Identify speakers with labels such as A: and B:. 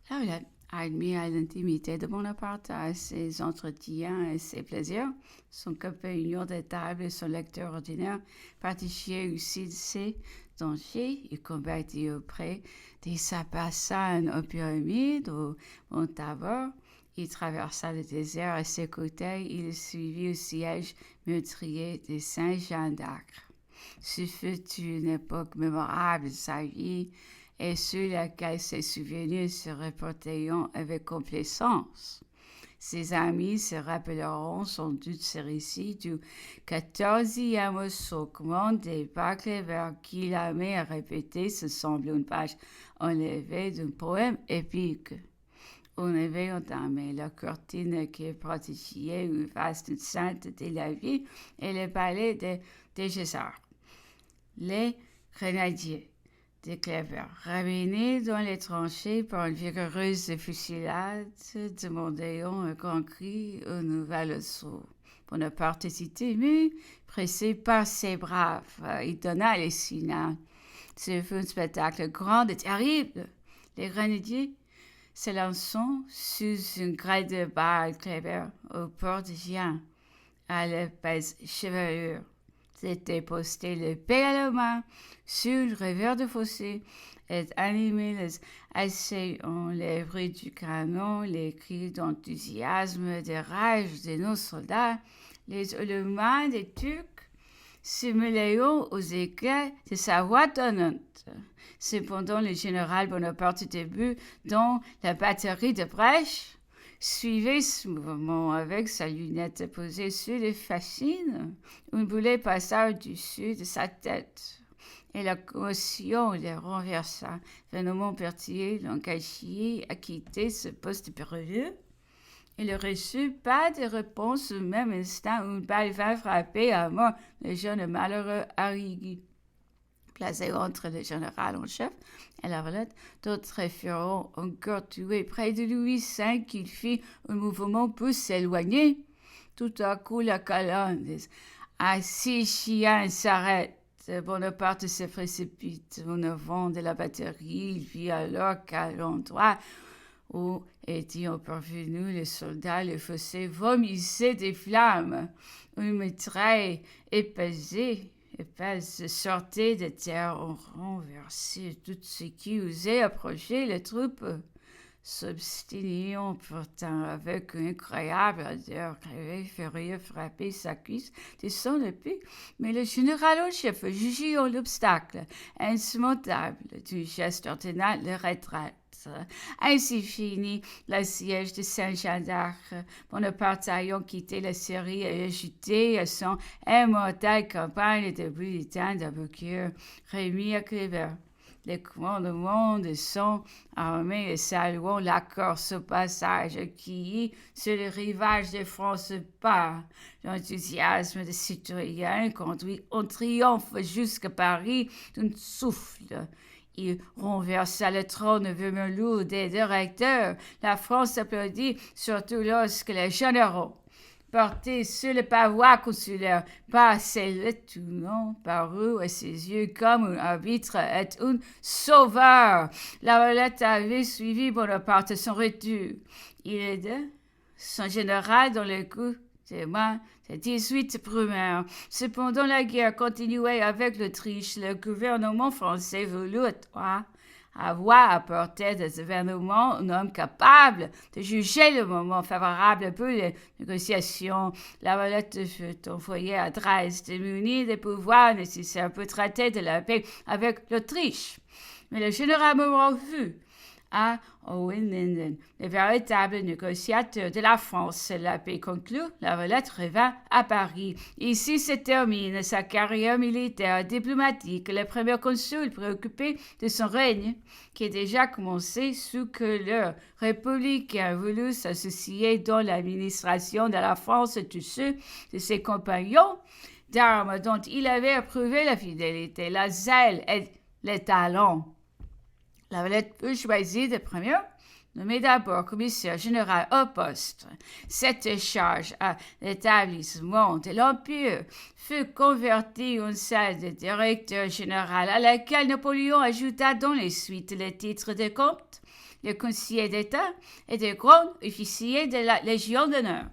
A: Laurette admire l'intimité de Bonaparte, ses entretiens et ses plaisirs, son compagnon de table et son lecteur ordinaire, participaient aussi de ses dangers. Il combattit auprès des Sarrasins aux pyramides, au Mont Tabor. Il traversa le désert à ses côtés. Il suivit au siège meurtrier de Saint-Jean d'Acre. Ce fut une époque mémorable de sa vie et sur laquelle ses souvenirs se reporteront avec complaisance. Ses amis se rappelleront sans doute ce récit du 14e segment des vers qu'il aimait à répéter. Ce semble une page enlevée d'un poème épique. On avait entamé la cortine qui protégeait une vaste sainte de la vie et le palais des Gésards. Les grenadiers de Cléber, ramenés dans les tranchées par une vigoureuse fusillade, demanderont un grand cri au nouvel assaut. Bonaparte s'est ému, pressé par ses braves. Il donna les signaux. Ce fut un spectacle grand et terrible. Les grenadiers s'élançant sous une grille de barre Cléber au port de Gien, à l'épaisse chevelure. C'était posté l'épée à la main sur le revers du fossé et animé les assaillants, les bruits du canon, les cris d'enthousiasme, de rage de nos soldats, les hurlements des Turcs se mêlant aux éclats de sa voix tonnante. Cependant, le général Bonaparte début dans la batterie de Brèche suivait ce mouvement avec sa lunette posée sur les fascines. Un boulet passa au-dessus de sa tête et la commotion le renversa. Montpensier, l'engagé, a quitté ce poste périlleux. Il ne reçut pas de réponse au même instant. Une balle vint frapper à mort le jeune malheureux Arrigui. Placé entre le général en chef et la Valette, d'autres furent encore tués. Près de Louis V, il fit un mouvement pour s'éloigner. Tout à coup, la colonne des six chiens s'arrête. Bonaparte se précipite en avant de la batterie. Il vit alors qu'à l'endroit où étaient parvenus les soldats, le fossé vomissait des flammes. Une mitraille épaisse sortait de terre en renversait tout ce qui osait approcher les troupes. S'obstinant pourtant avec une incroyable ardeur, furieux frapper sa cuisse de son épée, mais le général en chef, jugeant l'obstacle insurmontable du geste ordonnant le retraite. Ainsi finit le siège de Saint-Jean d'Acre. Bonaparte ayant quitté la Syrie et ajouté à son immortelle campagne de bulletins d'Aboukir, remis à Cléber. Les commandements de son armée et saluant la Corse au passage qui, sur le rivage de France, par l'enthousiasme des citoyens, conduit en triomphe jusqu'à Paris d'un souffle. Il renversa le trône vermelou des directeurs. La France applaudit, surtout lorsque les généraux, portés sur le pavois consulaire, passaient le tournant parut à ses yeux comme un arbitre et un sauveur. La Valette avait suivi Bonaparte à son retour. Il aida son général dans le coup de main des 18 Brumaire. Cependant, la guerre continuait avec l'Autriche. Le gouvernement français voulut avoir apporté des événements un homme capable de juger le moment favorable pour les négociations. La Valette fut envoyée à Dresde, munie des pouvoirs nécessaires pour traiter de la paix avec l'Autriche. Mais le général Moreau fut à Hohenlinden, le véritable négociateur de la France. La paix conclue, la Valette revint à Paris. Ici se termine sa carrière militaire et diplomatique. Le premier consul préoccupé de son règne, qui a déjà commencé sous que le républicain voulut s'associer dans l'administration de la France et tous ceux de ses compagnons d'armes dont il avait approuvé la fidélité, la zèle et les talents. La Valette fut choisie de premier, nommé d'abord commissaire général au poste. Cette charge à l'établissement de l'Empire fut convertie en salle de directeur général à laquelle Napoléon ajouta dans les suites les titres de comte, de conseiller d'État et de grand officier de la Légion d'honneur.